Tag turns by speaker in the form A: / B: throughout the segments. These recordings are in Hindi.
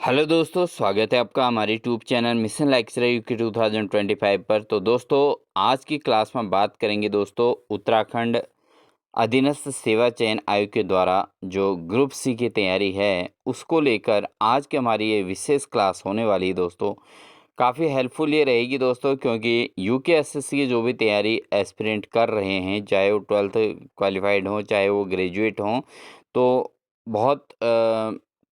A: हेलो दोस्तों, स्वागत है आपका हमारे YouTube channel mission lecturer UK 2025 पर। तो दोस्तों, आज की क्लास में बात करेंगे दोस्तों उत्तराखंड अधीनस्थ सेवा चयन आयोग के द्वारा जो ग्रुप सी की तैयारी है उसको लेकर आज की हमारी ये विशेष क्लास होने वाली है दोस्तों। काफ़ी हेल्पफुल ये रहेगी दोस्तों, क्योंकि यूकेएसएससी की जो भी तैयारी एस्पिरेंट कर रहे हैं, चाहे वो 12th क्वालिफाइड हों, चाहे वो ग्रेजुएट हों, तो बहुत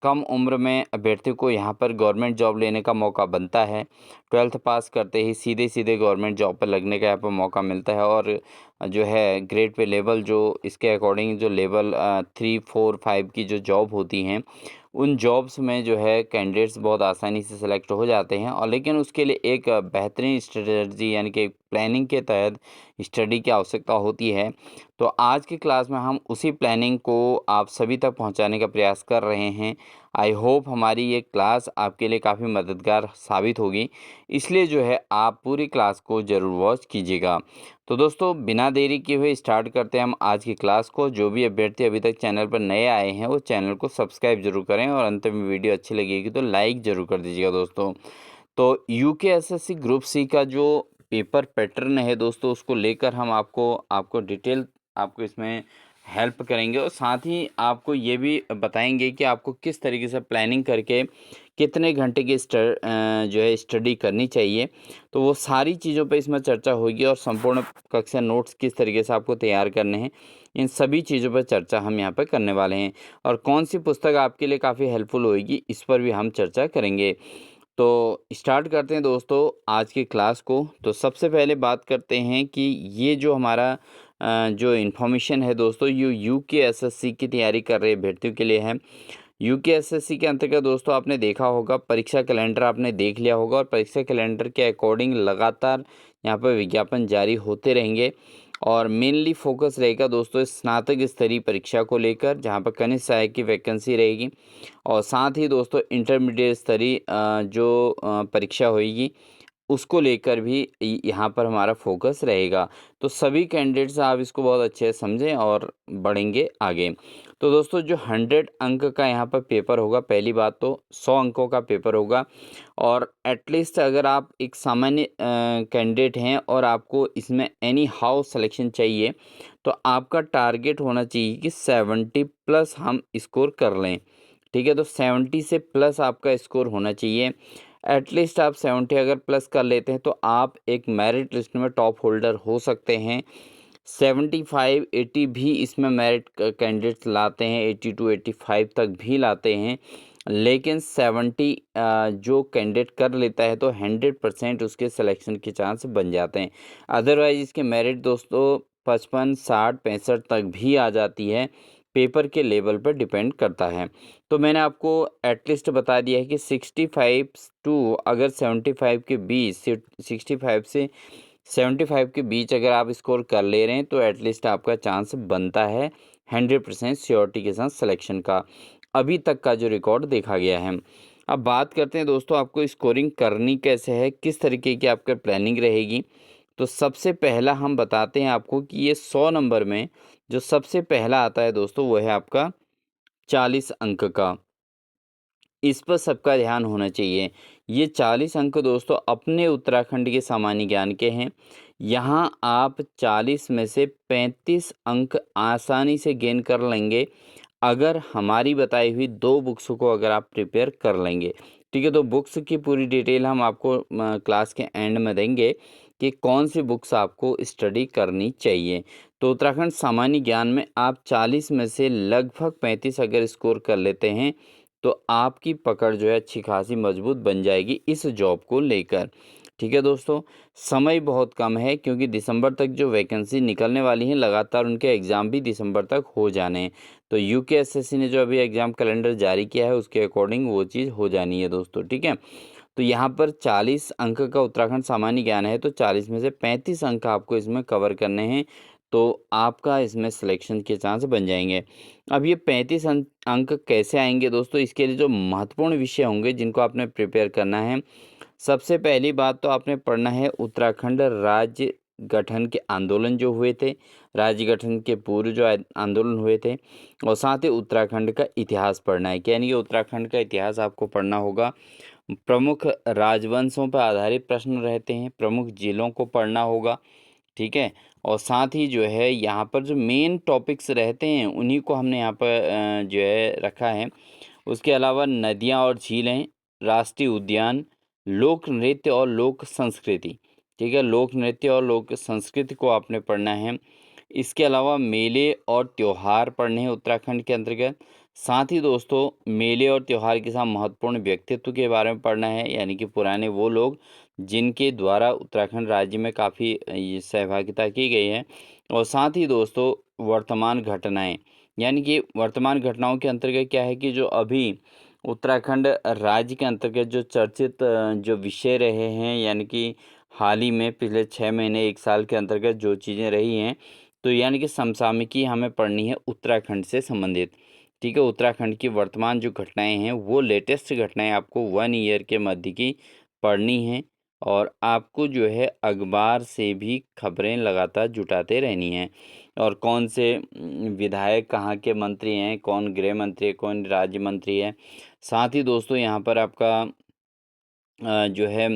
A: कम उम्र में अभ्यर्थी को यहाँ पर गवर्नमेंट जॉब लेने का मौका बनता है। 12th पास करते ही सीधे सीधे गवर्नमेंट जॉब पर लगने का यहाँ पर मौका मिलता है। और जो है ग्रेड पे लेवल जो इसके अकॉर्डिंग जो लेवल 3, 4, 5 की जो जॉब होती हैं, उन जॉब्स में जो है कैंडिडेट्स बहुत आसानी से सिलेक्ट हो जाते हैं। और लेकिन उसके लिए एक बेहतरीन स्ट्रेटजी यानी कि प्लानिंग के तहत स्टडी की आवश्यकता होती है। तो आज की क्लास में हम उसी प्लानिंग को आप सभी तक पहुंचाने का प्रयास कर रहे हैं। आई होप हमारी ये क्लास आपके लिए काफ़ी मददगार साबित होगी, इसलिए जो है आप पूरी क्लास को ज़रूर वॉच कीजिएगा। तो दोस्तों, बिना देरी किए हुए स्टार्ट करते हैं हम आज की क्लास को। जो भी अभ्यर्थी अभी तक चैनल पर नए आए हैं वो चैनल को सब्सक्राइब जरूर करें, और अंत में वीडियो अच्छी लगेगी तो लाइक ज़रूर कर दीजिएगा दोस्तों। तो यूकेएसएससी ग्रुप सी का जो पेपर पैटर्न है दोस्तों, उसको लेकर हम आपको डिटेल आपको इसमें हेल्प करेंगे, और साथ ही आपको ये भी बताएंगे कि आपको किस तरीके से प्लानिंग करके कितने घंटे की जो है स्टडी करनी चाहिए। तो वो सारी चीज़ों पे इसमें चर्चा होगी, और संपूर्ण कक्षा नोट्स किस तरीके से आपको तैयार करने हैं, इन सभी चीज़ों पर चर्चा हम यहाँ पर करने वाले हैं। और कौन सी पुस्तक आपके लिए काफ़ी हेल्पफुल होगी, इस पर भी हम चर्चा करेंगे। तो स्टार्ट करते हैं दोस्तों आज की क्लास को। तो सबसे पहले बात करते हैं कि ये जो हमारा जो इन्फॉर्मेशन है दोस्तों, ये यूकेएसएससी की तैयारी कर रहे अभ्यर्थियों के लिए है। यूकेएसएससी के अंतर्गत दोस्तों आपने देखा होगा, परीक्षा कैलेंडर आपने देख लिया होगा, और परीक्षा कैलेंडर के अकॉर्डिंग लगातार यहाँ पर विज्ञापन जारी होते रहेंगे। और मेनली फोकस रहेगा दोस्तों स्नातक स्तरीय परीक्षा को लेकर, जहाँ पर कनिष्ठ सहायक की वैकेंसी रहेगी। और साथ ही दोस्तों इंटरमीडिएट स्तरीय जो परीक्षा होगी उसको लेकर भी यहाँ पर हमारा फोकस रहेगा। तो सभी कैंडिडेट्स आप इसको बहुत अच्छे से समझें और बढ़ेंगे आगे। तो दोस्तों, जो 100 अंक का यहाँ पर पेपर होगा, पहली बात तो 100 अंकों का पेपर होगा। और एटलीस्ट अगर आप एक सामान्य कैंडिडेट हैं और आपको इसमें एनी हाउ सिलेक्शन चाहिए, तो आपका टारगेट होना चाहिए कि 70 प्लस हम स्कोर कर लें। ठीक है, तो 70 से प्लस आपका स्कोर होना चाहिए। एटलीस्ट आप 70 अगर प्लस कर लेते हैं तो आप एक मेरिट लिस्ट में टॉप होल्डर हो सकते हैं। 75, 80 भी इसमें मेरिट कैंडिडेट्स लाते हैं, 82, 85 तक भी लाते हैं। लेकिन 70 जो कैंडिडेट कर लेता है तो 100% उसके सिलेक्शन के चांस बन जाते हैं। अदरवाइज इसके मेरिट दोस्तों 55, 60, 65 तक भी आ जाती है। पेपर के लेवल पर डिपेंड करता है। तो मैंने आपको एटलीस्ट बता दिया है कि 65 टू अगर 75 के बीच, 65 से 75 के बीच अगर आप स्कोर कर ले रहे हैं तो एटलीस्ट आपका चांस बनता है 100% श्योरिटी के साथ सिलेक्शन का, अभी तक का जो रिकॉर्ड देखा गया है। अब बात करते हैं दोस्तों आपको स्कोरिंग करनी कैसे है, किस तरीके की आपकी प्लानिंग रहेगी। तो सबसे पहला हम बताते हैं आपको कि ये 100 नंबर में जो सबसे पहला आता है दोस्तों, वो है आपका 40 अंक का। इस पर सबका ध्यान होना चाहिए। ये 40 अंक दोस्तों अपने उत्तराखंड के सामान्य ज्ञान के हैं। यहाँ आप 40 में से 35 अंक आसानी से गेन कर लेंगे, अगर हमारी बताई हुई 2 बुक्स को अगर आप प्रिपेयर कर लेंगे। ठीक है, तो बुक्स की पूरी डिटेल हम आपको क्लास के एंड में देंगे कि कौन सी बुक्स आपको स्टडी करनी चाहिए। तो उत्तराखंड सामान्य ज्ञान में आप 40 में से लगभग 35 अगर स्कोर कर लेते हैं तो आपकी पकड़ जो है अच्छी खासी मजबूत बन जाएगी इस जॉब को लेकर। ठीक है दोस्तों, समय बहुत कम है क्योंकि दिसंबर तक जो वैकेंसी निकलने वाली हैं, लगातार उनके एग्ज़ाम भी दिसंबर तक हो जाने हैं। तो यूकेएसएससी ने जो अभी एग्ज़ाम कैलेंडर जारी किया है उसके अकॉर्डिंग वो चीज़ हो जानी है दोस्तों। ठीक है, तो यहाँ पर 40 अंक का उत्तराखंड सामान्य ज्ञान है, तो 40 में से 35 अंक आपको इसमें कवर करने हैं, तो आपका इसमें सिलेक्शन के चांस बन जाएंगे। अब ये 35 अंक कैसे आएंगे दोस्तों, इसके लिए जो महत्वपूर्ण विषय होंगे जिनको आपने प्रिपेयर करना है, सबसे पहली बात तो आपने पढ़ना है उत्तराखंड राज्य गठन के आंदोलन जो हुए थे, राज्य गठन के पूर्व जो आंदोलन हुए थे, और साथ ही उत्तराखंड का इतिहास पढ़ना है। यानी कि उत्तराखंड का इतिहास आपको पढ़ना होगा। प्रमुख राजवंशों पर आधारित प्रश्न रहते हैं, प्रमुख जिलों को पढ़ना होगा, ठीक है। और साथ ही जो है यहाँ पर जो मेन टॉपिक्स रहते हैं उन्हीं को हमने यहाँ पर जो है रखा है। उसके अलावा नदियाँ और झीलें, राष्ट्रीय उद्यान, लोक नृत्य और लोक संस्कृति, ठीक है। लोक नृत्य और लोक संस्कृति को आपने पढ़ना है। इसके अलावा मेले और त्योहार पढ़ने हैं उत्तराखंड के अंतर्गत। साथ ही दोस्तों मेले और त्योहार के साथ महत्वपूर्ण व्यक्तित्व के बारे में पढ़ना है, यानी कि पुराने वो लोग जिनके द्वारा उत्तराखंड राज्य में काफ़ी ये सहभागिता की गई है। और साथ ही दोस्तों वर्तमान घटनाएं, यानी कि वर्तमान घटनाओं के अंतर्गत क्या है कि जो अभी उत्तराखंड राज्य के अंतर्गत जो चर्चित जो विषय रहे हैं, यानी कि हाल ही में पिछले 6 महीने 1 साल के अंतर्गत जो चीज़ें रही हैं, तो यानी कि समसामयिकी हमें पढ़नी है उत्तराखंड से संबंधित, ठीक है। उत्तराखंड की वर्तमान जो घटनाएं हैं वो लेटेस्ट घटनाएं आपको 1 ईयर के मध्य की पढ़नी हैं। और आपको जो है अखबार से भी खबरें लगातार जुटाते रहनी हैं। और कौन से विधायक कहाँ के मंत्री हैं, कौन गृह मंत्री है, कौन राज्य मंत्री है। साथ ही दोस्तों यहाँ पर आपका जो है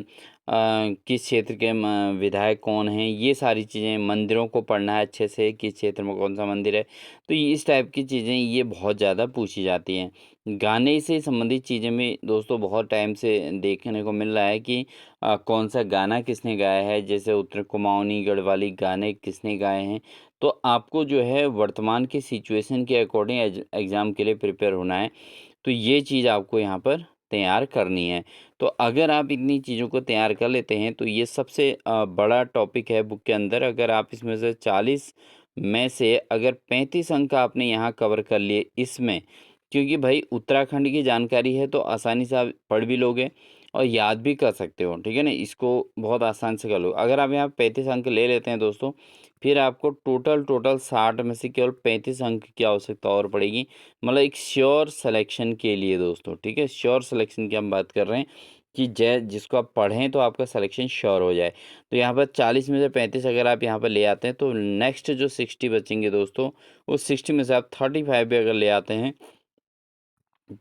A: किस क्षेत्र के विधायक कौन हैं, ये सारी चीज़ें, मंदिरों को पढ़ना है अच्छे से, किस क्षेत्र में कौन सा मंदिर है। तो ये इस टाइप की चीज़ें ये बहुत ज़्यादा पूछी जाती हैं। गाने से संबंधित चीज़ें में दोस्तों बहुत टाइम से देखने को मिल रहा है कि कौन सा गाना किसने गाया है, जैसे उत्तर कुमाऊनी गढ़वाली गाने किसने गाए हैं। तो आपको जो है वर्तमान की सिचुएशन के अकॉर्डिंग एग्ज़ाम के लिए प्रिपेयर होना है। तो ये चीज़ आपको यहाँ पर तैयार करनी है। तो अगर आप इतनी चीज़ों को तैयार कर लेते हैं तो ये सबसे बड़ा टॉपिक है बुक के अंदर। अगर आप इसमें से 40 में से अगर 35 अंक आपने यहाँ कवर कर लिए इसमें, क्योंकि भाई उत्तराखंड की जानकारी है तो आसानी से आप पढ़ भी लोगे और याद भी कर सकते हो, ठीक है ना। इसको बहुत आसान से कर लो। अगर आप यहाँ 35 अंक ले लेते हैं दोस्तों, फिर आपको टोटल 60 में से केवल 35 अंक की आवश्यकता और पड़ेगी, मतलब एक श्योर सिलेक्शन के लिए दोस्तों, ठीक है। श्योर सिलेक्शन की हम बात कर रहे हैं कि जय जिसको आप पढ़ें तो आपका सिलेक्शन श्योर हो जाए। तो यहाँ पर 40 में से 35 अगर आप यहाँ पर ले आते हैं तो नेक्स्ट जो 60 बचेंगे दोस्तों, उस 60 में से आप 35 भी अगर ले आते हैं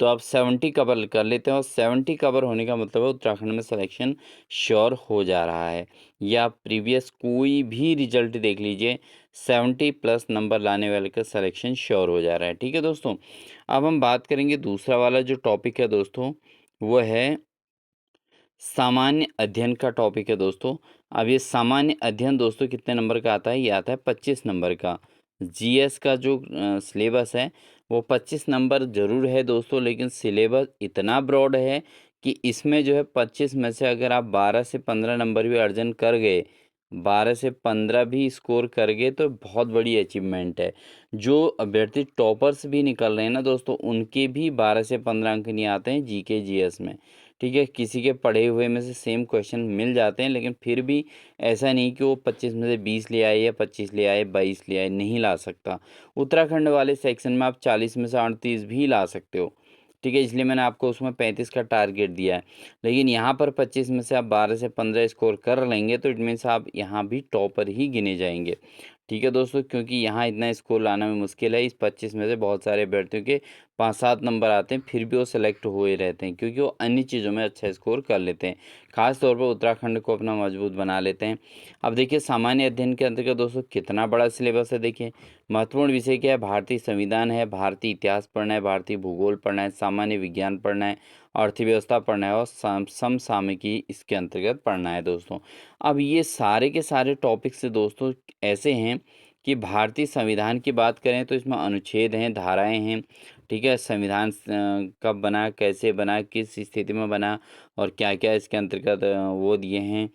A: तो आप 70 कवर कर लेते हैं। और 70 कवर होने का मतलब है उत्तराखंड में सिलेक्शन श्योर हो जा रहा है। या प्रीवियस कोई भी रिजल्ट देख लीजिए, 70 प्लस नंबर लाने वाले का सिलेक्शन श्योर हो जा रहा है, ठीक है दोस्तों। अब हम बात करेंगे दूसरा वाला जो टॉपिक है दोस्तों, वो है सामान्य अध्ययन का टॉपिक है दोस्तों। अब ये सामान्य अध्ययन दोस्तों कितने नंबर का आता है, ये आता है 25 नंबर का। जीएस का जो सिलेबस है वो 25 नंबर ज़रूर है दोस्तों, लेकिन सिलेबस इतना ब्रॉड है कि इसमें जो है 25 में से अगर आप 12 से 15 नंबर भी अर्जन कर गए, 12 से 15 भी स्कोर कर गए तो बहुत बड़ी अचीवमेंट है। जो अभ्यर्थी टॉपर्स भी निकल रहे हैं ना दोस्तों, उनके भी 12 से 15 अंक नहीं आते हैं जीके जीएस में, ठीक है। किसी के पढ़े हुए में से सेम क्वेश्चन मिल जाते हैं, लेकिन फिर भी ऐसा नहीं कि वो 25 में से 20 ले आए या 25 ले आए, 22 ले आए, नहीं ला सकता। उत्तराखंड वाले सेक्शन में आप 40 में से 38 भी ला सकते हो, ठीक है। इसलिए मैंने आपको उसमें 35 का टारगेट दिया है। लेकिन यहाँ पर 25 में से आप 12 से 15 स्कोर कर लेंगे तो इट मीन्स आप यहाँ भी टॉपर ही गिने जाएंगे, ठीक है दोस्तों। क्योंकि यहाँ इतना स्कोर लाना में मुश्किल है। इस 25 में से बहुत सारे अभ्यर्थियों के 5-7 नंबर आते हैं, फिर भी वो सेलेक्ट हुए रहते हैं क्योंकि वो अन्य चीज़ों में अच्छा स्कोर कर लेते हैं। खास तौर पर उत्तराखंड को अपना मजबूत बना लेते हैं। अब देखिए सामान्य अध्ययन के अंतर्गत दोस्तों कितना बड़ा सिलेबस है। देखिए महत्वपूर्ण विषय क्या है, भारतीय संविधान है, भारतीय इतिहास पढ़ना है, भारतीय भूगोल पढ़ना है, सामान्य विज्ञान पढ़ना है, अर्थव्यवस्था पढ़ना है और समसामयिकी इसके अंतर्गत पढ़ना है दोस्तों। अब ये सारे के सारे टॉपिक्स दोस्तों ऐसे हैं कि भारतीय संविधान की बात करें तो इसमें अनुच्छेद हैं, धाराएं हैं, ठीक है। संविधान कब बना, कैसे बना, किस स्थिति में बना और क्या क्या इसके अंतर्गत वो दिए हैं,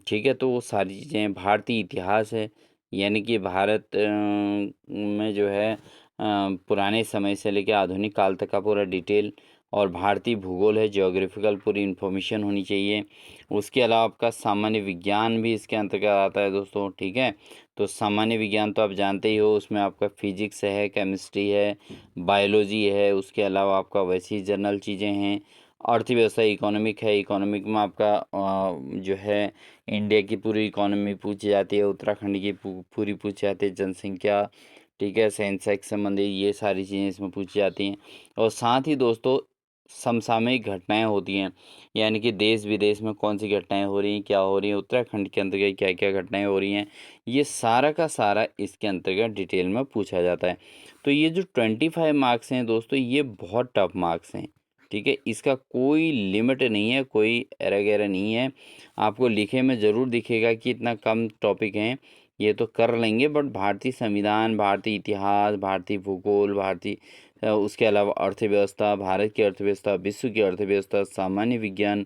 A: ठीक है। तो वो सारी चीज़ें, भारतीय इतिहास है, यानी कि भारत में जो है पुराने समय से लेकर आधुनिक काल तक का पूरा डिटेल। और भारतीय भूगोल है, ज्योग्राफिकल पूरी इन्फॉर्मेशन होनी चाहिए। उसके अलावा आपका सामान्य विज्ञान भी इसके अंतर्गत आता है दोस्तों, ठीक है। तो सामान्य विज्ञान तो आप जानते ही हो, उसमें आपका फिजिक्स है, केमिस्ट्री है, बायोलॉजी है, उसके अलावा आपका वैसी जनरल चीज़ें हैं अर्थव्यवस्था इकोनॉमिक है, इकोनॉमिक में आपका जो है इंडिया की पूरी इकोनॉमी पूछी जाती है, उत्तराखंड की पूरी पूछी जाती है, जनसंख्या, ठीक है, सेंसेक्स संबंधी ये सारी चीज़ें इसमें पूछी जाती हैं। और साथ ही दोस्तों समसामयिक घटनाएं होती हैं, यानी कि देश विदेश में कौन सी घटनाएं हो रही हैं, क्या हो रही हैं, उत्तराखंड के अंतर्गत क्या क्या घटनाएं हो रही हैं, ये सारा का सारा इसके अंतर्गत डिटेल में पूछा जाता है। तो ये जो 25 मार्क्स हैं दोस्तों, ये बहुत टफ मार्क्स हैं, ठीक है, इसका कोई लिमिट नहीं है, कोई एरा गैरा नहीं है। आपको लिखे में ज़रूर दिखेगा कि इतना कम टॉपिक हैं, ये तो कर लेंगे, बट भारतीय संविधान, भारतीय इतिहास, भारतीय भूगोल, भारतीय उसके अलावा अर्थव्यवस्था, भारत की अर्थव्यवस्था, विश्व की अर्थव्यवस्था, सामान्य विज्ञान,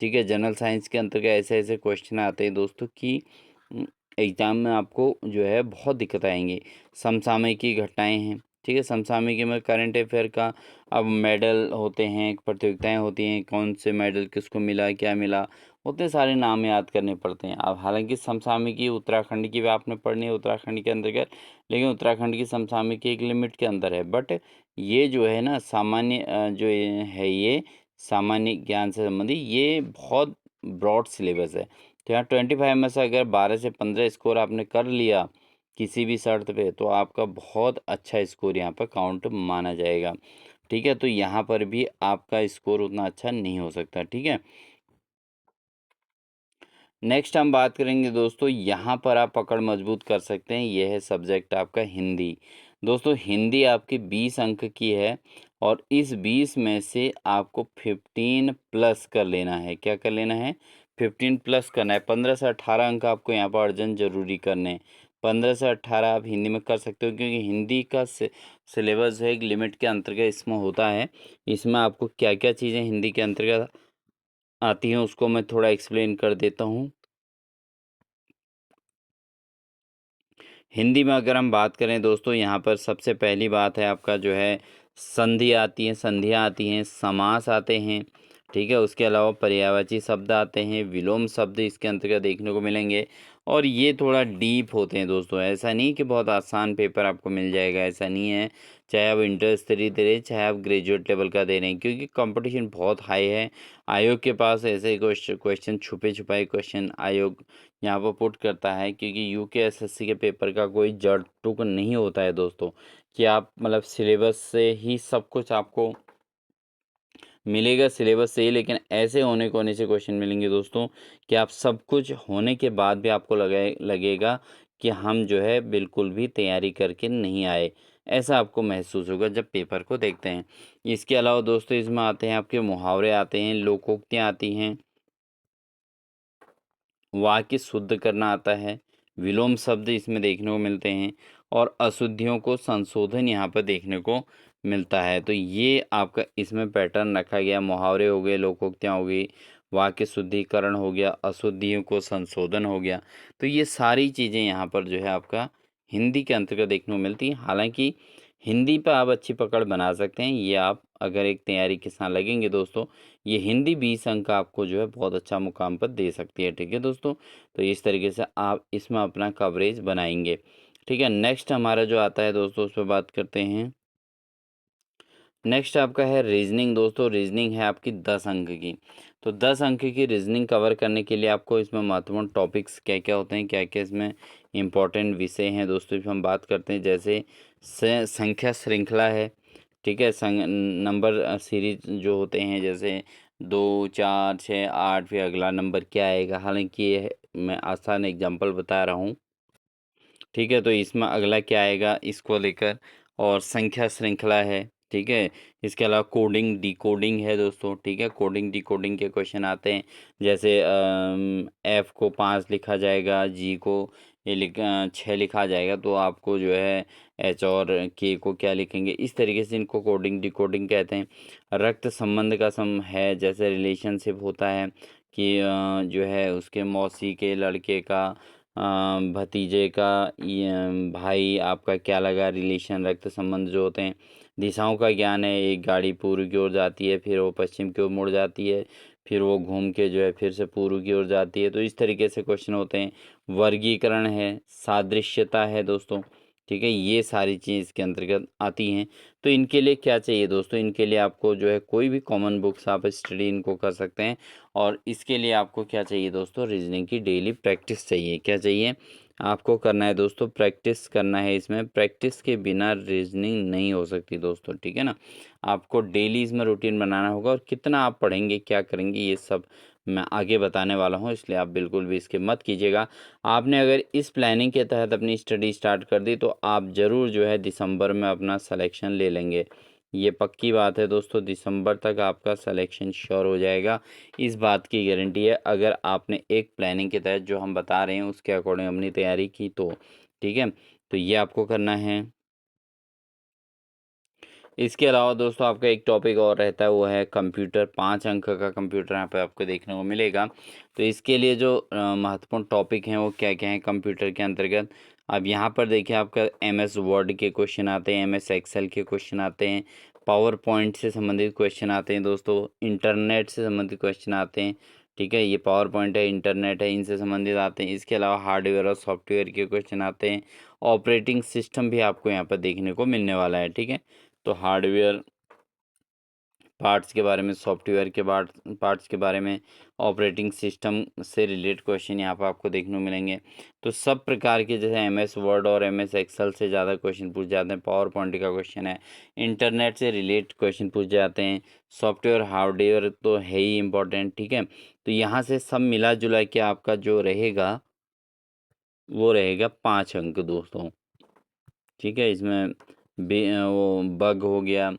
A: ठीक है, जनरल साइंस के अंतर्गत ऐसे ऐसे क्वेश्चन आते हैं दोस्तों कि एग्ज़ाम में आपको जो है बहुत दिक्कत आएंगी। समसामयिक की घटनाएं हैं, ठीक है, समसामयिक में करंट अफेयर का अब मेडल होते हैं, प्रतियोगिताएं होती हैं, कौन से मेडल किसको मिला, क्या मिला, उतने सारे नाम याद करने पड़ते हैं। अब हालांकि समसामयिकी उत्तराखंड की भी आपने पढ़नी है उत्तराखंड के अंतर्गत, लेकिन उत्तराखंड की समसामयिकी एक लिमिट के अंदर है। बट ये जो है ना सामान्य जो ये सामान्य ज्ञान से संबंधी ये बहुत ब्रॉड सिलेबस है। तो यहाँ 25 में से अगर 12 से 15 स्कोर आपने कर लिया किसी भी शर्त पे, तो आपका बहुत अच्छा स्कोर यहाँ पर काउंट माना जाएगा, ठीक है। तो यहाँ पर भी आपका स्कोर उतना अच्छा नहीं हो सकता, ठीक है। नेक्स्ट हम बात करेंगे दोस्तों, यहाँ पर आप पकड़ मजबूत कर सकते हैं, यह है सब्जेक्ट आपका हिंदी। दोस्तों हिंदी आपकी 20 अंक की है, और इस 20 में से आपको 15 प्लस कर लेना है। क्या कर लेना है? 15 प्लस करना है। 15 से 18 अंक आपको यहाँ पर अर्जन जरूरी करने हैं। 15 से 18 आप हिंदी में कर सकते हो, क्योंकि हिंदी का सिलेबस है एक लिमिट के अंतर्गत इसमें होता है। इसमें आपको क्या क्या चीज़ें हिंदी के अंतर्गत आती हैं उसको मैं थोड़ा एक्सप्लेन कर देता हूँ। हिंदी में अगर हम बात करें दोस्तों, यहाँ पर सबसे पहली बात है आपका जो है संधि आती है, संधियाँ आती हैं, समास आते हैं, ठीक है। उसके अलावा पर्यायवाची शब्द आते हैं, विलोम शब्द इसके अंतर्गत देखने को मिलेंगे, और ये थोड़ा डीप होते हैं दोस्तों। ऐसा नहीं कि बहुत आसान पेपर आपको मिल जाएगा, ऐसा नहीं है। चाहे आप इंटर स्तरीय दे रहे हैं, चाहे आप ग्रेजुएट लेवल का दे रहे हैं, क्योंकि कंपटीशन बहुत हाई है। आयोग के पास ऐसे क्वेश्चन छुपे छुपाए क्वेश्चन आयोग यहाँ पर पुट करता है, क्योंकि यूकेएसएससी के पेपर का कोई जड़ टुक नहीं होता है दोस्तों, कि आप मतलब सिलेबस से ही सब कुछ आपको मिलेगा, सिलेबस से ही। लेकिन ऐसे होने कोने से क्वेश्चन मिलेंगे दोस्तों कि आप सब कुछ होने के बाद भी आपको लगेगा कि हम जो है बिल्कुल भी तैयारी करके नहीं आए, ऐसा आपको महसूस होगा जब पेपर को देखते हैं। इसके अलावा दोस्तों इसमें आते हैं आपके मुहावरे आते हैं, लोकोक्तियाँ आती हैं, वाक्य शुद्ध करना आता है, विलोम शब्द इसमें देखने को मिलते हैं, और अशुद्धियों को संशोधन यहाँ पर देखने को मिलता है। तो ये आपका इसमें पैटर्न रखा गया। मुहावरे हो गए, लोकोक्तियाँ हो गई, वाक्य शुद्धिकरण हो गया, अशुद्धियों को संशोधन हो गया। तो ये सारी चीज़ें यहाँ पर जो है आपका हिंदी के अंतर्गत देखने को मिलती हैं। हालांकि हिंदी पर आप अच्छी पकड़ बना सकते हैं, ये आप अगर एक तैयारी के साथ लगेंगे दोस्तों, ये हिंदी 20 अंक आपको जो है बहुत अच्छा मुकाम पर दे सकती है, ठीक है दोस्तों। तो इस तरीके से आप इसमें अपना कवरेज बनाएंगे, ठीक है। नेक्स्ट हमारा जो आता है दोस्तों, उस पर बात करते हैं। नेक्स्ट आपका है रीजनिंग दोस्तों। रीजनिंग है आपकी 10 अंक की। तो 10 अंक की रीजनिंग कवर करने के लिए आपको इसमें महत्वपूर्ण टॉपिक्स क्या क्या होते हैं, क्या क्या इसमें इंपॉर्टेंट विषय हैं दोस्तों, इसमें हम बात करते हैं। जैसे संख्या श्रृंखला है, ठीक है, नंबर सीरीज जो होते हैं, जैसे 2, 4, 6, 8, फिर अगला नंबर क्या आएगा। हालांकि ये मैं आसान एग्जांपल बता रहा हूँ, ठीक है। तो इसमें अगला क्या आएगा इसको लेकर, और संख्या श्रृंखला है, ठीक है। इसके अलावा कोडिंग डिकोडिंग है दोस्तों, ठीक है। कोडिंग डिकोडिंग के क्वेश्चन आते हैं, जैसे एफ को 5 लिखा जाएगा, जी को 6 लिखा जाएगा, तो आपको जो है एच और के को क्या लिखेंगे, इस तरीके से इनको कोडिंग डिकोडिंग कहते हैं। रक्त संबंध का सम है, जैसे रिलेशनशिप होता है कि जो है उसके मौसी के लड़के का भतीजे का भाई आपका क्या लगा, रिलेशन रक्त संबंध जो होते हैं। दिशाओं का ज्ञान है, एक गाड़ी पूर्व की ओर जाती है, फिर वो पश्चिम की ओर मुड़ जाती है, फिर वो घूम के जो है फिर से पूर्व की ओर जाती है। तो इस तरीके से क्वेश्चन होते हैं। वर्गीकरण है, सादृश्यता है दोस्तों, ठीक है, ये सारी चीज़ इसके अंतर्गत आती हैं। तो इनके लिए क्या चाहिए दोस्तों, इनके लिए आपको जो है कोई भी कॉमन बुक्स आप स्टडी इनको कर सकते हैं। और इसके लिए आपको क्या चाहिए दोस्तों, रीजनिंग की डेली प्रैक्टिस चाहिए। क्या चाहिए आपको करना है दोस्तों, प्रैक्टिस करना है। इसमें प्रैक्टिस के बिना रीजनिंग नहीं हो सकती दोस्तों, ठीक है ना। आपको डेली इसमें रूटीन बनाना होगा, और कितना आप पढ़ेंगे क्या करेंगे ये सब मैं आगे बताने वाला हूँ, इसलिए आप बिल्कुल भी इसके मत कीजिएगा। आपने अगर इस प्लानिंग के तहत अपनी स्टडी स्टार्ट कर दी, तो आप ज़रूर जो है दिसंबर में अपना सिलेक्शन ले लेंगे। ये पक्की बात है दोस्तों, दिसंबर तक आपका सिलेक्शन श्योर हो जाएगा, इस बात की गारंटी है। अगर आपने एक प्लानिंग के तहत जो हम बता रहे हैं उसके अकॉर्डिंग अपनी तैयारी की तो, ठीक है। तो ये आपको करना है। इसके अलावा दोस्तों आपका एक टॉपिक और रहता है, वो है कंप्यूटर। 5 अंक का कंप्यूटर यहाँ पे आपको देखने को मिलेगा। तो इसके लिए जो महत्वपूर्ण टॉपिक हैं वो क्या-क्या हैं कंप्यूटर के अंतर्गत। अब यहाँ पर देखिए आपका एमएस वर्ड के क्वेश्चन आते हैं, एमएस एक्सेल के क्वेश्चन आते हैं, पावर पॉइंट से संबंधित क्वेश्चन आते हैं दोस्तों, इंटरनेट से संबंधित क्वेश्चन आते हैं, ठीक है। ये पावर पॉइंट है, इंटरनेट है, इनसे संबंधित आते हैं। इसके अलावा हार्डवेयर और सॉफ्टवेयर के क्वेश्चन आते हैं। ऑपरेटिंग सिस्टम भी आपको यहाँ पर देखने को मिलने वाला है, ठीक है। तो हार्डवेयर पार्ट्स के बारे में, सॉफ्टवेयर के पार्ट्स के बारे में, ऑपरेटिंग सिस्टम से रिलेटेड क्वेश्चन यहाँ पर आपको देखने को मिलेंगे। तो सब प्रकार के, जैसे एमएस वर्ड और एमएस एक्सेल से ज़्यादा क्वेश्चन पूछ जाते हैं, पावर पॉइंट का क्वेश्चन है, इंटरनेट से रिलेटेड क्वेश्चन पूछ जाते हैं, सॉफ्टवेयर हार्डवेयर तो है ही इम्पोर्टेंट, ठीक है। तो यहाँ से सब मिला जुला के आपका जो रहेगा वो रहेगा 5 अंक दोस्तों, ठीक है। इसमें वो बग हो गया,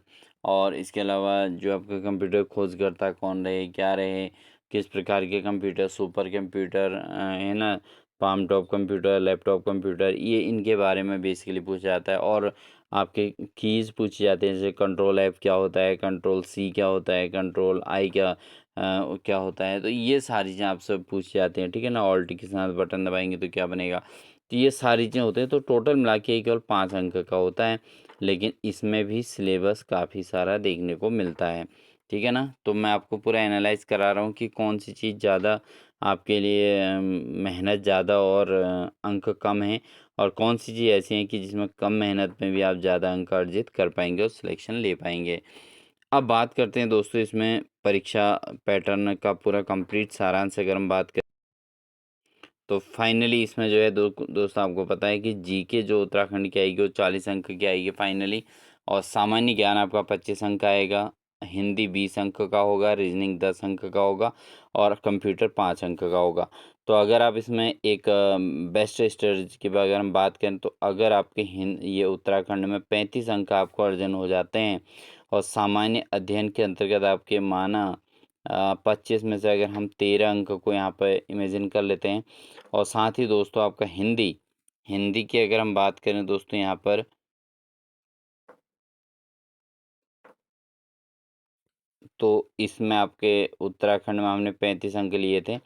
A: और इसके अलावा जो आपका कंप्यूटर खोजकर्ता कौन रहे, क्या रहे, किस प्रकार के कंप्यूटर, सुपर कंप्यूटर है ना, palm top computer, laptop computer, ये इनके बारे में बेसिकली पूछा जाता है। और आपके कीज़ पूछे जाते हैं, जैसे कंट्रोल एफ क्या होता है, कंट्रोल सी क्या होता है, कंट्रोल आई क्या होता है। तो ये सारी चीज़ें आपसे पूछी जाती हैं, ठीक है ना। ऑल्ट के साथ बटन दबाएंगे तो क्या बनेगा। तो ये सारी चीज़ें होते हैं। तो टोटल मिला के केवल 5 अंक का होता है, लेकिन इसमें भी सिलेबस काफ़ी सारा देखने को मिलता है, ठीक है ना। तो मैं आपको पूरा एनालाइज़ करा रहा हूँ कि कौन सी चीज़ ज़्यादा आपके लिए मेहनत ज़्यादा और अंक कम हैं, और कौन सी चीज़ ऐसी हैं कि जिसमें कम मेहनत में भी आप ज़्यादा अंक अर्जित कर पाएंगे और सिलेक्शन ले पाएंगे। अब बात करते हैं दोस्तों इसमें परीक्षा पैटर्न का पूरा कंप्लीट सारांश अगर हम बात करें, तो फाइनली इसमें जो है दोस्तों आपको पता है कि जीके जो उत्तराखंड की आएगी वो 40 अंक की आएगी फाइनली, और सामान्य ज्ञान आपका 25 अंक का आएगा, हिंदी 20 अंक का होगा, रीजनिंग 10 अंक का होगा, और कंप्यूटर 5 अंक का होगा। तो अगर आप इसमें एक बेस्ट स्ट्रेटजी की अगर हम बात करें, तो अगर आपके ये उत्तराखंड में 35 अंक आपको अर्जन हो जाते हैं, और सामान्य अध्ययन के अंतर्गत आपके माना 25 में से अगर हम 13 अंक को यहाँ पर इमेजिन कर लेते हैं, और साथ ही दोस्तों आपका हिंदी हिंदी की अगर हम बात करें दोस्तों यहाँ पर, तो इसमें आपके उत्तराखंड में हमने 35 अंक लिए थे,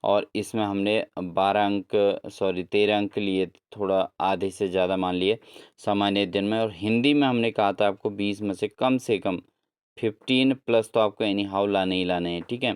A: और इसमें हमने 12 अंक, सॉरी 13 अंक लिए थे, थोड़ा आधे से ज़्यादा मान लिए सामान्य अध्ययन में। और हिंदी में हमने कहा था आपको 20 में से कम 15 प्लस तो आपको एनी हाउ लाने ही लाने हैं, ठीक है।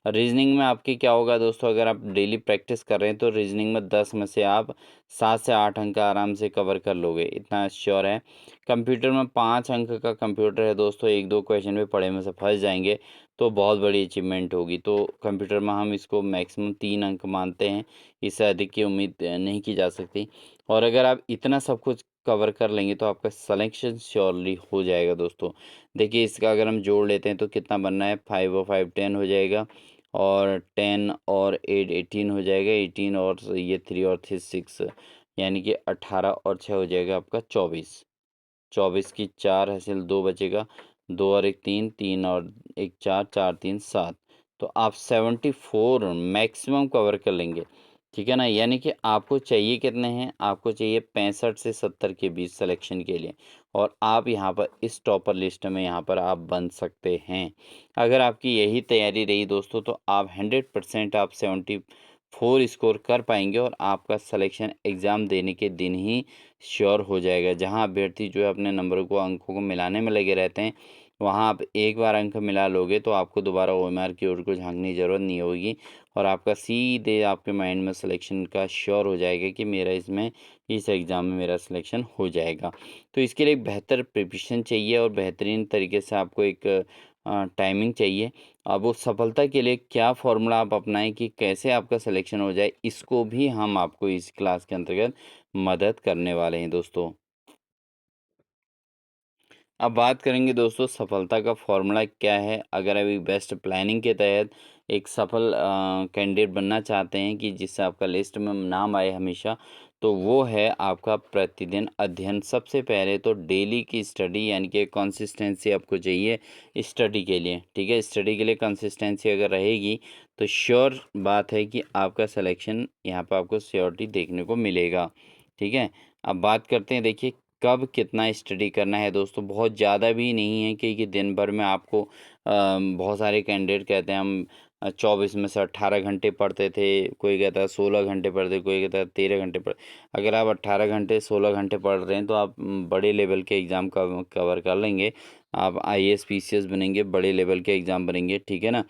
A: रीजनिंग में आपके क्या होगा दोस्तों, अगर आप डेली प्रैक्टिस कर रहे हैं तो रीजनिंग में 10 में से आप 7 से 8 अंक आराम से कवर कर लोगे, इतना श्योर है। कंप्यूटर में 5 अंक का कंप्यूटर है दोस्तों, एक दो क्वेश्चन भी पढ़े में से फंस जाएंगे तो बहुत बड़ी अचीवमेंट होगी। तो कंप्यूटर में हम इसको मैक्सिमम 3 अंक मानते हैं, इससे अधिक की उम्मीद नहीं की जा सकती। और अगर आप इतना सब कुछ कवर कर लेंगे तो आपका सिलेक्शन श्योरली हो जाएगा दोस्तों। देखिए इसका अगर हम जोड़ लेते हैं तो कितना बनना है, 5 और 5 10 हो जाएगा, और 10 और 8 18 हो जाएगा, 18 और ये 3 और 3 6, यानी कि 18 और 6 हो जाएगा आपका 24। 24 की 4 हासिल 2 बचेगा, 2 और 1 3, 3 और 1 4, 4 3 7। तो आप 74 मैक्सिमम कवर कर लेंगे, ठीक है ना। यानी कि आपको चाहिए कितने हैं, आपको चाहिए 65 से 70 के बीच सिलेक्शन के लिए, और आप यहाँ पर इस टॉपर लिस्ट में यहाँ पर आप बन सकते हैं। अगर आपकी यही तैयारी रही दोस्तों, तो आप 100% आप 74 स्कोर कर पाएंगे, और आपका सिलेक्शन एग्ज़ाम देने के दिन ही श्योर हो जाएगा। जहाँ अभ्यर्थी जो है अपने नंबरों को, अंकों को मिलाने में लगे रहते हैं, वहाँ आप एक बार अंक मिला लोगे तो आपको दोबारा ओएमआर की ओर को झांकने की ज़रूरत नहीं होगी, और आपका सीधे आपके माइंड में सिलेक्शन का श्योर हो जाएगा कि मेरा इसमें इस एग्ज़ाम में मेरा सिलेक्शन हो जाएगा। तो इसके लिए एक बेहतर प्रिपरेशन चाहिए और बेहतरीन तरीके से आपको एक टाइमिंग चाहिए। अब वो सफलता के लिए क्या फ़ॉर्मूला आप अपनाएँ कि कैसे आपका सिलेक्शन हो जाए, इसको भी हम आपको इस क्लास के अंतर्गत मदद करने वाले हैं दोस्तों। अब बात करेंगे दोस्तों सफलता का फॉर्मूला क्या है। अगर अभी बेस्ट प्लानिंग के तहत एक सफल कैंडिडेट बनना चाहते हैं कि जिससे आपका लिस्ट में नाम आए हमेशा, तो वो है आपका प्रतिदिन अध्ययन। सबसे पहले तो डेली की स्टडी यानी कि कंसिस्टेंसी आपको चाहिए स्टडी के लिए। ठीक है, स्टडी के लिए कंसिस्टेंसी अगर रहेगी तो श्योर बात है कि आपका सिलेक्शन यहाँ पर आपको श्योरिटी देखने को मिलेगा। ठीक है, अब बात करते हैं, देखिए कब कितना स्टडी करना है दोस्तों। बहुत ज़्यादा भी नहीं है कि दिन भर में आपको बहुत सारे कैंडिडेट कहते हैं हम 24 में से 18 घंटे पढ़ते थे, कोई कहता है 16 घंटे पढ़ते, कोई कहता है 13 घंटे पढ़। अगर आप 18 घंटे 16 घंटे पढ़ रहे हैं तो आप बड़े लेवल के एग्ज़ाम कवर कर लेंगे। आप आईएएस पीसीएस बनेंगे, बड़े लेवल के एग्ज़ाम बनेंगे। ठीक है ना।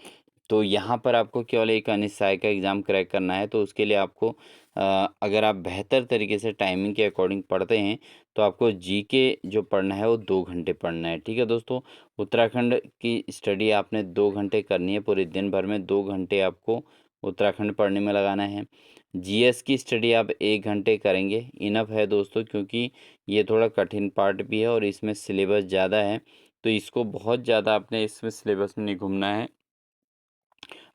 A: तो यहाँ पर आपको केवल एक अनिश्चाय का एग्ज़ाम क्रैक करना है, तो उसके लिए आपको अगर आप बेहतर तरीके से टाइमिंग के अकॉर्डिंग पढ़ते हैं तो आपको जीके जो पढ़ना है वो 2 घंटे पढ़ना है। ठीक है दोस्तों, उत्तराखंड की स्टडी आपने 2 घंटे करनी है, पूरे दिन भर में 2 घंटे आपको उत्तराखंड पढ़ने में लगाना है। जीएस की स्टडी आप 1 घंटे करेंगे, इनफ है दोस्तों, क्योंकि ये थोड़ा कठिन पार्ट भी है और इसमें सिलेबस ज़्यादा है, तो इसको बहुत ज़्यादा आपने इसमें सिलेबस में नहीं घूमना है।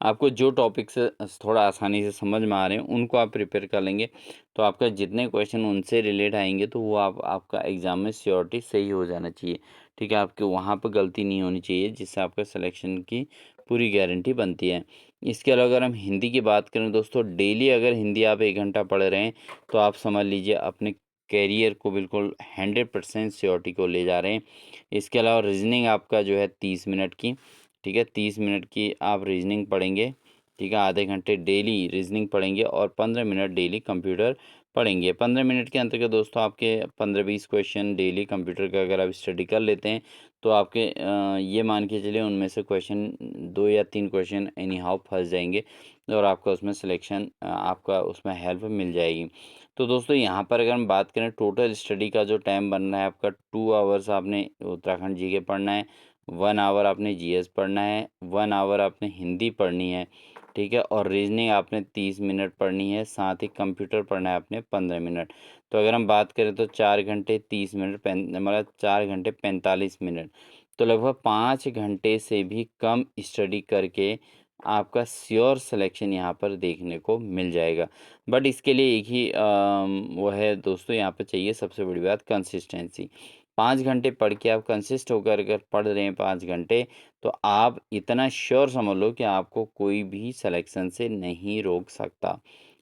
A: आपको जो टॉपिक्स थोड़ा आसानी से समझ में आ रहे हैं उनको आप प्रिपेयर कर लेंगे, तो आपका जितने क्वेश्चन उनसे रिलेट आएंगे तो वो आपका एग्ज़ाम में श्योरिटी सही हो जाना चाहिए। ठीक है, आपके वहाँ पर गलती नहीं होनी चाहिए, जिससे आपका सिलेक्शन की पूरी गारंटी बनती है। इसके अलावा अगर हम हिंदी की बात करें दोस्तों, डेली अगर हिंदी आप 1 घंटा पढ़ रहे हैं तो आप समझ लीजिए अपने कैरियर को बिल्कुल 100% श्योरिटी को ले जा रहे हैं। इसके अलावा रीजनिंग आपका जो है 30 मिनट की। ठीक है, 30 मिनट की आप रीजनिंग पढ़ेंगे। ठीक है, आधे घंटे डेली रीजनिंग पढ़ेंगे और 15 मिनट डेली कंप्यूटर पढ़ेंगे। 15 मिनट के अंतर्गत दोस्तों आपके 15-20 क्वेश्चन डेली कंप्यूटर का अगर आप स्टडी कर लेते हैं तो आपके ये मान के चलिए उनमें से क्वेश्चन 2 या 3 क्वेश्चन एनी हाउ फंस जाएंगे और आपका उसमें सिलेक्शन आपका उसमें हेल्प मिल जाएगी। तो दोस्तों यहाँ पर अगर हम बात करें टोटल स्टडी का जो टाइम बन रहा है आपका 2 आवर्स आपने उत्तराखंड जी के पढ़ना है, 1 आवर आपने जीएस पढ़ना है, 1 आवर आपने हिंदी पढ़नी है। ठीक है, और रीजनिंग आपने 30 मिनट पढ़नी है, साथ ही कंप्यूटर पढ़ना है आपने 15 मिनट। तो अगर हम बात करें तो 4 घंटे 30 मिनट मतलब 4 घंटे 45 मिनट, तो लगभग 5 घंटे से भी कम स्टडी करके आपका श्योर सिलेक्शन यहाँ पर देखने को मिल जाएगा। बट इसके लिए एक ही वो है दोस्तों, यहाँ पे चाहिए सबसे बड़ी बात कंसिस्टेंसी। 5 घंटे पढ़ के आप कंसिस्ट होकर अगर पढ़ रहे हैं 5 घंटे, तो आप इतना श्योर समझ लो कि आपको कोई भी सिलेक्शन से नहीं रोक सकता।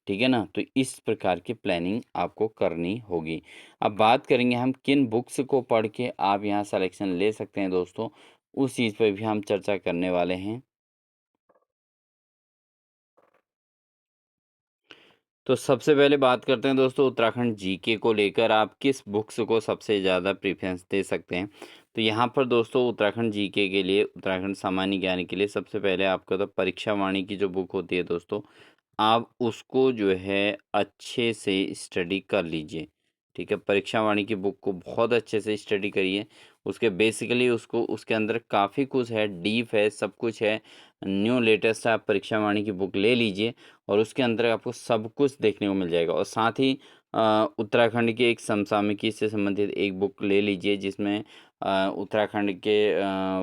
A: ठीक है ना, तो इस प्रकार की प्लानिंग आपको करनी होगी। अब बात करेंगे हम किन बुक्स को पढ़ के आप यहाँ सिलेक्शन ले सकते हैं दोस्तों, उस चीज़ पर भी हम चर्चा करने वाले हैं। तो सबसे पहले बात करते हैं दोस्तों उत्तराखंड जीके को लेकर आप किस बुक्स को सबसे ज़्यादा प्रेफरेंस दे सकते हैं। तो यहाँ पर दोस्तों उत्तराखंड जीके के लिए, उत्तराखंड सामान्य ज्ञान के लिए सबसे पहले आपका तो परीक्षा वाणी की जो बुक होती है दोस्तों, आप उसको जो है अच्छे से स्टडी कर लीजिए। ठीक है, परीक्षा वाणी की बुक को बहुत अच्छे से स्टडी करिए। उसके बेसिकली उसको उसके अंदर काफ़ी कुछ है, डीप है, सब कुछ है, न्यू लेटेस्ट है। आप परीक्षा वाणी की बुक ले लीजिए और उसके अंदर आपको सब कुछ देखने को मिल जाएगा। और साथ ही उत्तराखंड की एक समसामयिकी से संबंधित एक बुक ले लीजिए जिसमें उत्तराखंड के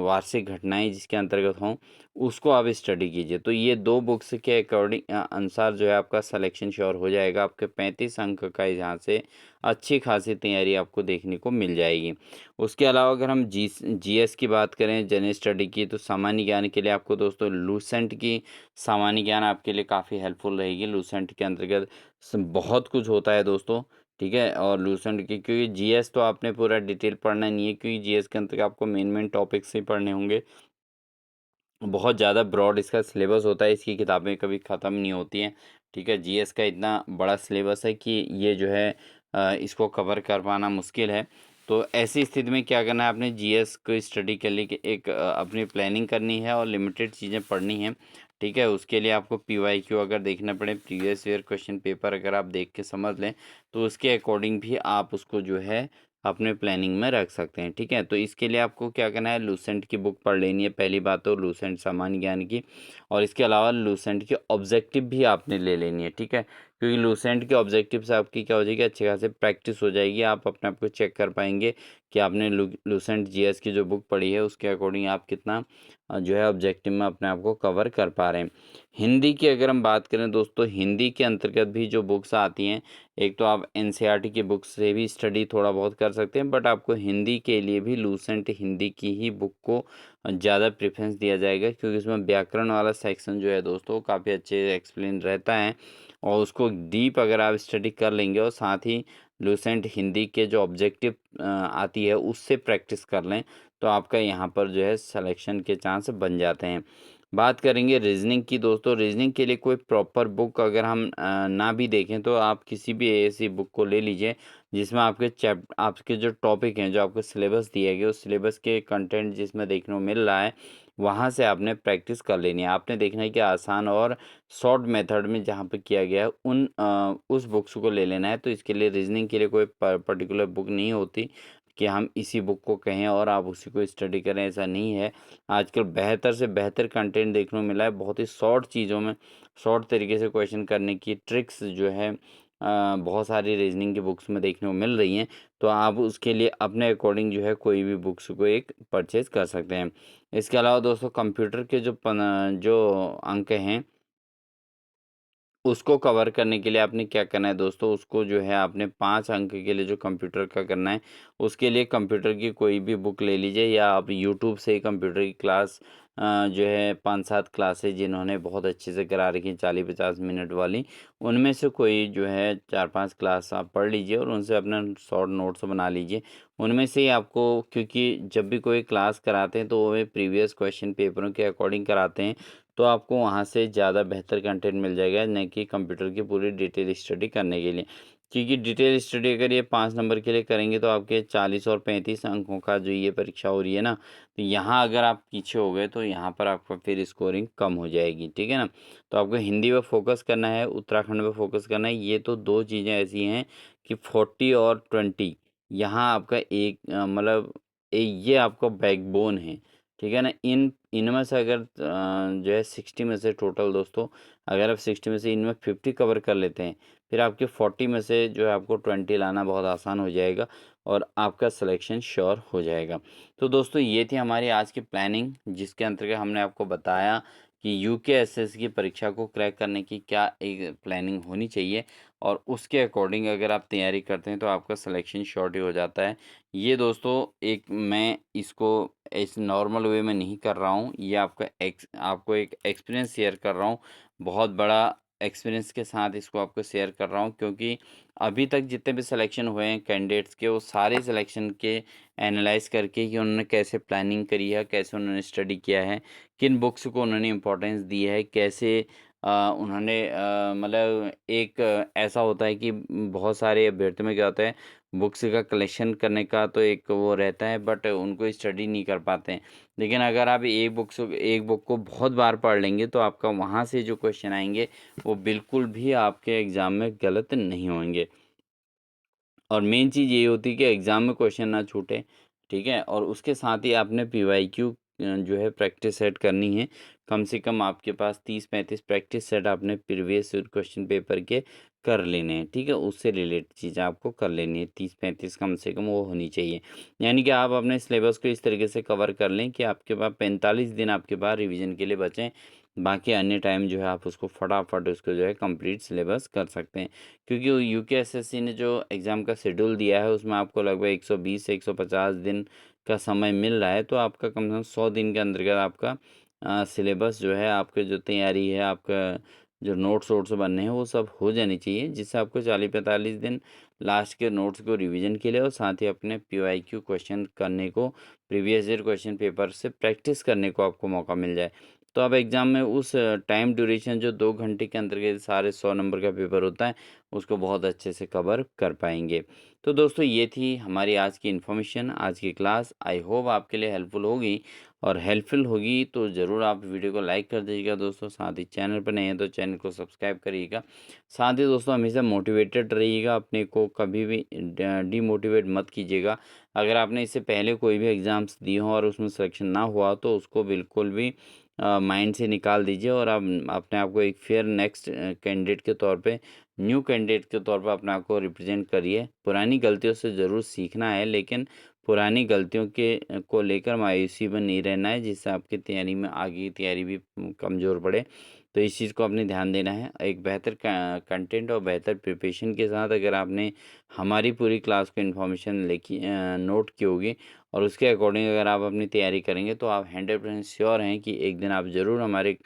A: वार्षिक घटनाएं जिसके अंतर्गत हों, उसको आप स्टडी कीजिए। तो ये 2 बुक्स के अकॉर्डिंग अनुसार जो है आपका सिलेक्शन श्योर हो जाएगा। आपके 35 अंक का यहाँ से अच्छी खासी तैयारी आपको देखने को मिल जाएगी। उसके अलावा अगर हम जीएस की बात करें, जनरल स्टडी की, तो सामान्य ज्ञान के लिए आपको दोस्तों लूसेंट की सामान्य ज्ञान आपके लिए काफ़ी हेल्पफुल रहेगी। लूसेंट के अंतर्गत बहुत कुछ होता है दोस्तों। ठीक है, और लूसेंट की, क्योंकि जीएस तो आपने पूरा डिटेल पढ़ना नहीं है, क्योंकि जीएस के अंतर्गत आपको मेन मेन टॉपिक्स ही पढ़ने होंगे। बहुत ज़्यादा ब्रॉड इसका सिलेबस होता है, इसकी किताबें कभी ख़त्म नहीं होती हैं। ठीक है, जीएस का इतना बड़ा सिलेबस है कि ये जो है इसको कवर कर पाना मुश्किल है। तो ऐसी स्थिति में क्या करना है, आपने जीएस को स्टडी के लिए एक अपनी प्लानिंग करनी है और लिमिटेड चीज़ें पढ़नी हैं। ठीक है, उसके लिए आपको पीवाईक्यू अगर देखना पड़े, प्रीवियस ईयर क्वेश्चन पेपर अगर आप देख के समझ लें, तो उसके अकॉर्डिंग भी आप उसको जो है अपने प्लानिंग में रख सकते हैं। ठीक है, तो इसके लिए आपको क्या करना है, लूसेंट की बुक पढ़ लेनी है पहली बात, तो लूसेंट सामान्य ज्ञान की, और इसके अलावा लूसेंट की ऑब्जेक्टिव भी आपने ले लेनी है। ठीक है, क्योंकि लूसेंट के ऑब्जेक्टिव से आपकी क्या हो जाएगी, अच्छी खासी प्रैक्टिस हो जाएगी, आप अपने आप को चेक कर पाएंगे कि आपने लूसेंट जीएस की जो बुक पढ़ी है उसके अकॉर्डिंग आप कितना जो है ऑब्जेक्टिव में अपने आप को कवर कर पा रहे हैं। हिंदी की अगर हम बात करें दोस्तों, हिंदी के अंतर्गत भी जो बुक्स आती हैं, एक तो आप एनसीईआरटी की बुक से भी स्टडी थोड़ा बहुत कर सकते हैं, बट आपको हिंदी के लिए भी लूसेंट हिंदी की ही बुक को ज़्यादा प्रेफरेंस दिया जाएगा, क्योंकि इसमें व्याकरण वाला सेक्शन जो है दोस्तों काफ़ी अच्छे एक्सप्लेन रहता है, और उसको डीप अगर आप स्टडी कर लेंगे और साथ ही लूसेंट हिंदी के जो ऑब्जेक्टिव आती है उससे प्रैक्टिस कर लें, तो आपका यहाँ पर जो है सिलेक्शन के चांस बन जाते हैं। बात करेंगे रीजनिंग की दोस्तों, रीजनिंग के लिए कोई प्रॉपर बुक अगर हम ना भी देखें, तो आप किसी भी ऐसी बुक को ले लीजिए जिसमें आपके जो टॉपिक हैं, जो आपको सिलेबस दिया गया उस सिलेबस के कंटेंट जिसमें देखने को मिल रहा है, वहाँ से आपने प्रैक्टिस कर लेनी है। आपने देखना है कि आसान और शॉर्ट मेथड में जहाँ पे किया गया है उस बुक्स को ले लेना है। तो इसके लिए रीजनिंग के लिए कोई पर्टिकुलर बुक नहीं होती कि हम इसी बुक को कहें और आप उसी को स्टडी करें, ऐसा नहीं है। आजकल बेहतर से बेहतर कंटेंट देखने को मिला है, बहुत ही शॉर्ट चीज़ों में शॉर्ट तरीके से क्वेश्चन करने की ट्रिक्स जो है बहुत सारी रीजनिंग की बुक्स में देखने को मिल रही हैं। तो आप उसके लिए अपने अकॉर्डिंग जो है कोई भी बुक्स को एक परचेज़ कर सकते हैं। इसके अलावा दोस्तों कंप्यूटर के जो अंक हैं उसको कवर करने के लिए आपने क्या करना है दोस्तों, उसको जो है आपने 5 अंक के लिए जो कंप्यूटर का करना है, उसके लिए कंप्यूटर की कोई भी बुक ले लीजिए, या आप यूट्यूब से ही कंप्यूटर की क्लास जो है 5-7 क्लासेज जिन्होंने बहुत अच्छे से करा रखी हैं 40-50 मिनट वाली, उनमें से कोई जो है 4-5 क्लास आप पढ़ लीजिए और उनसे अपना शॉर्ट नोट्स बना लीजिए। उनमें से ही आपको, क्योंकि जब भी कोई क्लास कराते हैं तो वो प्रीवियस क्वेश्चन पेपरों के अकॉर्डिंग कराते हैं, तो आपको वहाँ से ज़्यादा बेहतर कंटेंट मिल जाएगा, न कि कंप्यूटर की पूरी डिटेल स्टडी करने के लिए। क्योंकि डिटेल स्टडी अगर ये 5 नंबर के लिए करेंगे तो आपके 40 और 35 अंकों का जो ये परीक्षा हो रही है ना, तो यहाँ अगर आप पीछे हो गए तो यहाँ पर आपका फिर स्कोरिंग कम हो जाएगी। ठीक है ना, तो आपको हिंदी पे फोकस करना है, उत्तराखंड पे फोकस करना है। ये तो दो चीज़ें ऐसी हैं कि 40 और 20 यहाँ आपका एक मतलब ये आपका बैकबोन है। ठीक है ना, इनमें से अगर जो है 60 में से टोटल दोस्तों, अगर आप 60 में से इनमें 50 कवर कर लेते हैं, फिर आपके 40 में से जो है आपको 20 लाना बहुत आसान हो जाएगा और आपका सिलेक्शन श्योर हो जाएगा। तो दोस्तों ये थी हमारी आज की प्लानिंग, जिसके अंतर्गत हमने आपको बताया कि यूकेएसएस की परीक्षा को क्रैक करने की क्या एक प्लानिंग होनी चाहिए, और उसके अकॉर्डिंग अगर आप तैयारी करते हैं तो आपका सिलेक्शन श्योर ही हो जाता है। ये दोस्तों एक मैं इसको इस नॉर्मल वे में नहीं कर रहा हूँ, ये आपको एक एक्सपीरियंस शेयर कर रहा हूँ। बहुत बड़ा एक्सपीरियंस के साथ इसको आपको शेयर कर रहा हूँ, क्योंकि अभी तक जितने भी सिलेक्शन हुए हैं कैंडिडेट्स के, वो सारे सिलेक्शन के एनालाइज करके कि उन्होंने कैसे प्लानिंग करी है, कैसे उन्होंने स्टडी किया है, किन बुक्स को उन्होंने इम्पोर्टेंस दी है, कैसे उन्होंने मतलब एक ऐसा होता है कि बहुत सारे अभ्यर्थियों में क्या होता है, बुक्स का कलेक्शन करने का तो एक वो रहता है, बट उनको स्टडी नहीं कर पाते हैं। लेकिन अगर आप एक बुक को बहुत बार पढ़ लेंगे तो आपका वहाँ से जो क्वेश्चन आएंगे वो बिल्कुल भी आपके एग्ज़ाम में गलत नहीं होंगे। और मेन चीज़ ये होती है कि एग्ज़ाम में क्वेश्चन ना छूटे। ठीक है, और उसके साथ ही आपने पीवाईक्यू जो है प्रैक्टिस सेट करनी है। कम से कम आपके पास 30-35 प्रैक्टिस सेट आपने प्रीवियस क्वेश्चन पेपर के कर लेने हैं। ठीक है, उससे रिलेटेड चीज़ें आपको कर लेनी है, 30-35 कम से कम वो होनी चाहिए। यानी कि आप अपने सिलेबस को इस तरीके से कवर कर लें कि आपके पास 45 दिन आपके पास रिवीजन के लिए बचें। बाकी अन्य टाइम जो है आप उसको फटाफट उसको जो है कंप्लीट सिलेबस कर सकते हैं। क्योंकि वो यूकेएसएससी ने जो एग्ज़ाम का शेड्यूल दिया है उसमें आपको लगभग 120 से 150 दिन का समय मिल रहा है, तो आपका कम से कम 100 दिन के अंतर्गत आपका सिलेबस जो है, आपकी जो तैयारी है, आपका जो नोट्स वोट्स बनने हैं वो सब हो जानी चाहिए, जिससे आपको 40-45 दिन लास्ट के नोट्स को रिवीजन के लिए और साथ ही अपने पीवाईक्यू क्वेश्चन करने को, प्रीवियस ईयर क्वेश्चन पेपर से प्रैक्टिस करने को आपको मौका मिल जाए। तो आप एग्ज़ाम में उस टाइम ड्यूरेशन जो 2 घंटे के अंदर के सारे 100 नंबर का पेपर होता है, उसको बहुत अच्छे से कवर कर पाएँगे। तो दोस्तों ये थी हमारी आज की इन्फॉर्मेशन, आज की क्लास। आई होप आपके लिए हेल्पफुल होगी, और हेल्पफुल होगी तो ज़रूर आप वीडियो को लाइक कर दीजिएगा दोस्तों। साथ ही चैनल पर नए हैं तो चैनल को सब्सक्राइब करिएगा। साथ ही दोस्तों हमेशा मोटिवेटेड रहिएगा, अपने को कभी भी डीमोटिवेट मत कीजिएगा। अगर आपने इससे पहले कोई भी एग्ज़ाम्स दिए हों और उसमें सिलेक्शन ना हुआ, तो उसको बिल्कुल भी माइंड से निकाल दीजिए, और आप अपने आप को एक फेयर नेक्स्ट कैंडिडेट के तौर पे, न्यू कैंडिडेट के तौर पे अपने आप को रिप्रेजेंट करिए। पुरानी गलतियों से ज़रूर सीखना है, लेकिन पुरानी गलतियों के को लेकर मायूसी में नहीं रहना है, जिससे आपकी तैयारी में आगे की तैयारी भी कमज़ोर पड़े। तो इस चीज़ को आपने ध्यान देना है। एक बेहतर कंटेंट और बेहतर प्रिपरेशन के साथ अगर आपने हमारी पूरी क्लास को इन्फॉर्मेशन लिखी, नोट की होगी, और उसके अकॉर्डिंग अगर आप अपनी तैयारी करेंगे, तो आप 100% श्योर हैं कि एक दिन आप ज़रूर हमारे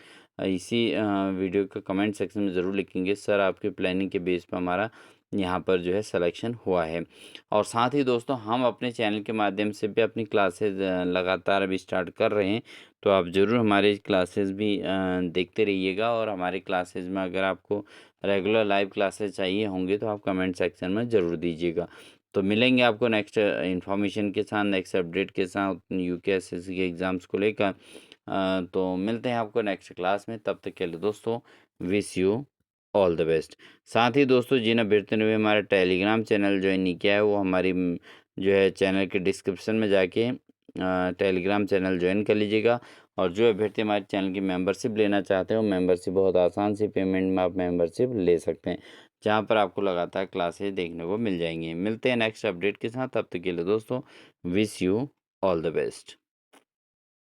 A: इसी वीडियो के कमेंट सेक्शन में ज़रूर लिखेंगे, सर आपकी प्लानिंग के बेस पर हमारा यहाँ पर जो है सिलेक्शन हुआ है। और साथ ही दोस्तों हम अपने चैनल के माध्यम से भी अपनी क्लासेस लगातार अभी स्टार्ट कर रहे हैं, तो आप ज़रूर हमारे क्लासेस भी देखते रहिएगा। और हमारे क्लासेस में अगर आपको रेगुलर लाइव क्लासेस चाहिए होंगे, तो आप कमेंट सेक्शन में ज़रूर दीजिएगा। तो मिलेंगे आपको नेक्स्ट इन्फॉर्मेशन के साथ, नेक्स्ट अपडेट के साथ यूकेएसएससी के एग्ज़ाम्स को लेकर। तो मिलते हैं आपको नेक्स्ट क्लास में, तब तक के लिए दोस्तों wish you all the best. साथ ही दोस्तों जिन्हें अभ्यर्थी ने भी हमारा टेलीग्राम चैनल ज्वाइन नहीं किया है, वो हमारी जो है चैनल के डिस्क्रिप्शन में जाके टेलीग्राम चैनल ज्वाइन कर लीजिएगा। और जो अभ्यर्थी हमारे चैनल की मेंबरशिप लेना चाहते हैं, वो मेंबरशिप बहुत आसान सी पेमेंट में आप मेंबरशिप ले सकते हैं, जहाँ पर आपको लगातार क्लासेस देखने को मिल जाएंगी। मिलते हैं नेक्स्ट अपडेट के साथ, तब तक के लिए दोस्तों wish you all the best.